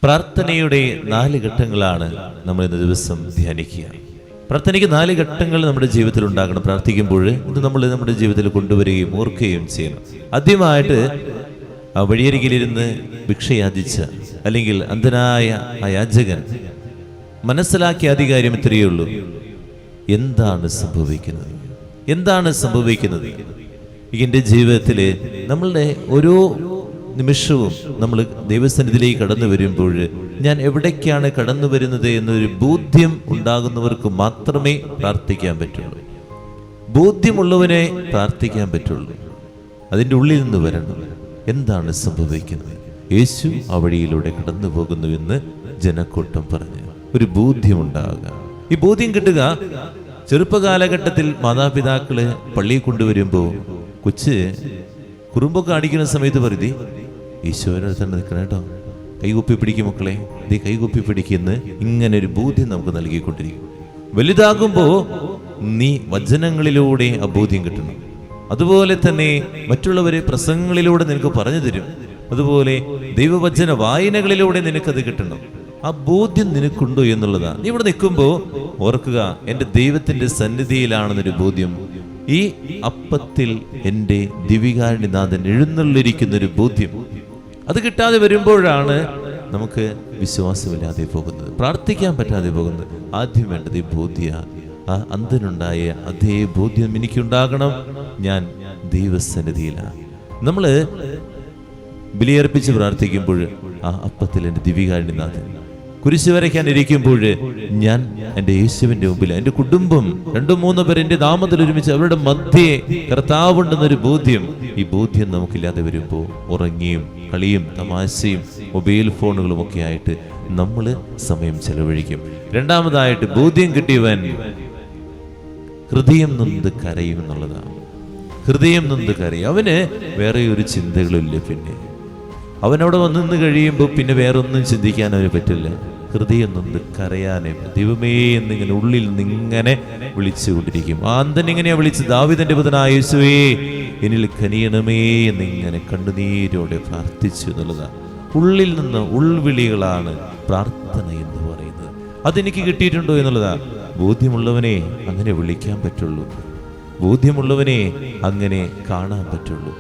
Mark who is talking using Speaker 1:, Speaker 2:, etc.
Speaker 1: പ്രാർത്ഥനയുടെ 4 ഘട്ടങ്ങളാണ് നമ്മൾ ഇന്ന് ദിവസം ധ്യാനിക്കുക. പ്രാർത്ഥനയ്ക്ക് 4 ഘട്ടങ്ങൾ നമ്മുടെ ജീവിതത്തിൽ ഉണ്ടാകണം. പ്രാർത്ഥിക്കുമ്പോൾ ഇത് നമ്മൾ നമ്മുടെ ജീവിതത്തിൽ കൊണ്ടുവരികയും ഓർക്കുകയും ചെയ്യണം. ആദ്യമായിട്ട് ആ വഴിയരികിലിരുന്ന് ഭിക്ഷയാചിച്ച അല്ലെങ്കിൽ അന്ധനായ ആ യാചകൻ മനസ്സിലാക്കിയ അധികാരം ഇത്രയേ ഉള്ളൂ: എന്താണ് സംഭവിക്കുന്നത്, എന്താണ് സംഭവിക്കുന്നത്? എൻ്റെ ജീവിതത്തിൽ നമ്മളുടെ ഓരോ നിമിഷവും നമ്മൾ ദൈവസന്നിധിയിലേക്ക് കടന്നു വരുമ്പോൾ ഞാൻ എവിടേക്കാണ് കടന്നു വരുന്നത് എന്നൊരു ബോധ്യം ഉണ്ടാകുന്നവർക്ക് മാത്രമേ പ്രാർത്ഥിക്കാൻ പറ്റുള്ളൂ. ബോധ്യമുള്ളവനെ പ്രാർത്ഥിക്കാൻ പറ്റുള്ളൂ. അതിൻ്റെ ഉള്ളിൽ നിന്ന് വരണം. എന്താണ് സംഭവിക്കുന്നത്? യേശു ആ വഴിയിലൂടെ കടന്നു പോകുന്നുവെന്ന് ജനക്കൂട്ടം പറഞ്ഞു ഒരു ബോധ്യമുണ്ടാകുക. ഈ ബോധ്യം കിട്ടുക ചെറുപ്പകാലഘട്ടത്തിൽ മാതാപിതാക്കള് പള്ളിയിൽ കൊണ്ടുവരുമ്പോൾ കൊച്ച് കുറുമ്പൊക്കെ അടിക്കുന്ന സമയത്ത് പറയുതി, ഈശോയുടെ അടുത്ത് നിൽക്കണം കേട്ടോ, കൈകൊപ്പി പിടിക്കും മക്കളെ, ഇതേ കൈകൊപ്പി പിടിക്കുന്ന ഇങ്ങനെ ഒരു ബോധ്യം നമുക്ക് നൽകിക്കൊണ്ടിരിക്കും. വലുതാകുമ്പോൾ നീ വചനങ്ങളിലൂടെ ആ ബോധ്യം കിട്ടണം. അതുപോലെ തന്നെ മറ്റുള്ളവരെ പ്രസംഗങ്ങളിലൂടെ നിനക്ക് പറഞ്ഞു തരും. അതുപോലെ ദൈവവചന വായനകളിലൂടെ നിനക്കത് കിട്ടണം. ആ ബോധ്യം നിനക്കുണ്ടോ എന്നുള്ളതാണ്. നീ ഇവിടെ നിൽക്കുമ്പോൾ ഓർക്കുക, എൻ്റെ ദൈവത്തിൻ്റെ സന്നിധിയിലാണെന്നൊരു ബോധ്യം. ഈ അപ്പത്തിൽ എൻ്റെ ദിവികാരുണ്യനാഥൻ എഴുന്നള്ളിരിക്കുന്നൊരു ബോധ്യം. അത് കിട്ടാതെ വരുമ്പോഴാണ് നമുക്ക് വിശ്വാസമില്ലാതെ പോകുന്നത്, പ്രാർത്ഥിക്കാൻ പറ്റാതെ പോകുന്നത്. ആദ്യം വേണ്ടത് ഈ ബോധ്യ. ആ അന്ധനുണ്ടായ അതേ ബോധ്യം എനിക്കുണ്ടാകണം. ഞാൻ ദൈവസന്നിധിയിലാണ്. നമ്മൾ ബലിയർപ്പിച്ച് പ്രാർത്ഥിക്കുമ്പോൾ ആ അപ്പത്തിൽ എൻ്റെ ദിവികാരുണ്യനാഥൻ, കുരിശ് വരയ്ക്കാൻ ഇരിക്കുമ്പോൾ ഞാൻ എൻ്റെ യേശുവിൻ്റെ മുമ്പിൽ, എൻ്റെ കുടുംബം 2-3 പേർ എൻ്റെ നാമത്തിൽ ഒരുമിച്ച് അവരുടെ മധ്യേ കർത്താവുണ്ടെന്നൊരു ബോധ്യം. ഈ ബോധ്യം നമുക്കില്ലാതെ വരുമ്പോൾ ഉറങ്ങിയും കളിയും തമാശയും മൊബൈൽ ഫോണുകളും ഒക്കെ ആയിട്ട് നമ്മൾ സമയം ചെലവഴിക്കും. രണ്ടാമതായിട്ട് ബോധ്യം കിട്ടിയവൻ ഹൃദയം നൊന്ത് കരയും എന്നുള്ളതാണ്. ഹൃദയം നൊന്ത് കരയും. അവന് വേറെ ഒരു ചിന്തകളില്ല. പിന്നെ അവനവിടെ വന്നു കഴിയുമ്പോൾ പിന്നെ വേറൊന്നും ചിന്തിക്കാൻ അവന് പറ്റില്ല. ഹൃദയം നൊന്ത് കരയാനേ, ദൈവമേ എന്നിങ്ങനെ ഉള്ളിൽ നിന്നിങ്ങനെ വിളിച്ചുകൊണ്ടിരിക്കും. ആന്തൻ ഇങ്ങനെയാ വിളിച്ച്, ദാവീദിന്റെ പുത്രനായ യേശുവേ എന്നിൽ കനിയണമേ എന്നിങ്ങനെ കണ്ണുനീരോടെ പ്രാർത്ഥിച്ചു എന്നുള്ളതാണ്. ഉള്ളിൽ നിന്ന് ഉൾവിളികളാണ് പ്രാർത്ഥന എന്ന് പറയുന്നത്. അതെനിക്ക് കിട്ടിയിട്ടുണ്ടോ എന്നുള്ളതാണ്. ബോധ്യമുള്ളവനെ അങ്ങനെ വിളിക്കാൻ പറ്റുള്ളൂ. ബോധ്യമുള്ളവനെ അങ്ങനെ കാണാൻ പറ്റുള്ളൂ.